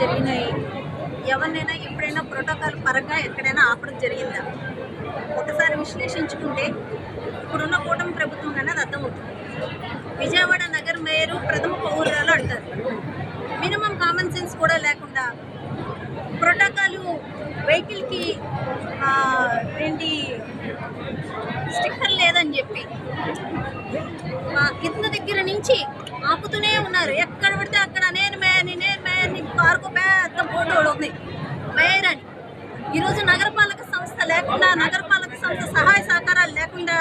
జరిగినాయి. ఎవరినైనా ఎప్పుడైనా ప్రోటోకాల్ పరంగా ఎక్కడైనా ఆపడం జరిగిందా? ఒకసారి విశ్లేషించుకుంటే ఇప్పుడున్న కూటమి ప్రభుత్వం అనేది అర్థమవుతుంది. విజయవాడ నగర మేయరు ప్రథమ పౌరురాలు అంటారు. మినిమం కామన్ సెన్స్ కూడా లేకుండా ప్రోటోకాల్ వెహికల్కి ఏంటి స్టిక్కర్ లేదని చెప్పి కింద దగ్గర నుంచి ఆపుతూనే ఉన్నారు. ఎక్కడ పడితే అక్కడ నేను మేయర్ని కారుకు పెద్ద బోర్డు ఉంది మేయర్ అని. ఈరోజు నగరపాలక సంస్థ లేకుండా, నగరపాలక సంస్థ సహాయ సహకారాలు లేకుండా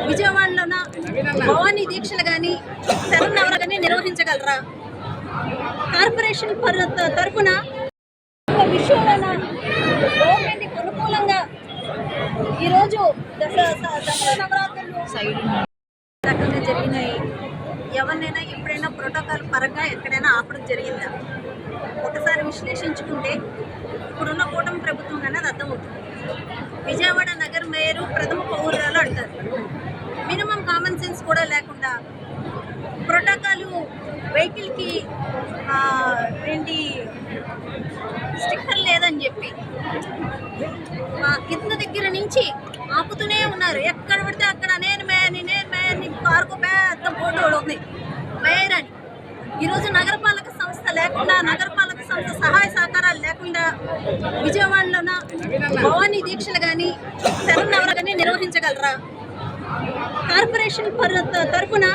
విజయవాడలోన భవానీ దీక్షలు కానీ శరన్నవర కానీ నిర్వహించగలరా? కార్పొరేషన్ తరఫున విషయంలో గవర్నమెంట్కి అనుకూలంగా ఈరోజు దసరా నవరాత్రులు రకంగా జరిగినాయి. ఎవరినైనా ఎప్పుడైనా ప్రోటోకాల్ పరంగా ఎక్కడైనా ఆపడం జరిగిందా? ఒకసారి విశ్లేషించుకుంటే ఇప్పుడున్న కూటమి ప్రభుత్వం అనేది అర్థమవుతుంది. విజయవాడ నగర మేయరు ప్రథమ పౌరురాలు అంటారు. మినిమం కామన్ సెన్స్ కూడా లేకుండా ప్రోటోకాల్ వెహికల్కి ఏంటి స్టిక్కర్ లేదని చెప్పి కింద దగ్గర నుంచి ఆపుతూనే ఉన్నారు. ఎక్కడ పడితే అక్కడ నేను మేయర్ని కారుకు పెద్ద బోర్డు ఉంది మేయర్ అని. ఈరోజు నగరపాలక సంస్థ లేకుండా, నగరపాలక సంస్థ సహాయ సహకారాలు లేకుండా విజయవాడలోన భవానీ దీక్షలు కానీ శరన్నవర కానీ నిర్వహించగలరా? కార్పొరేషన్ తరఫున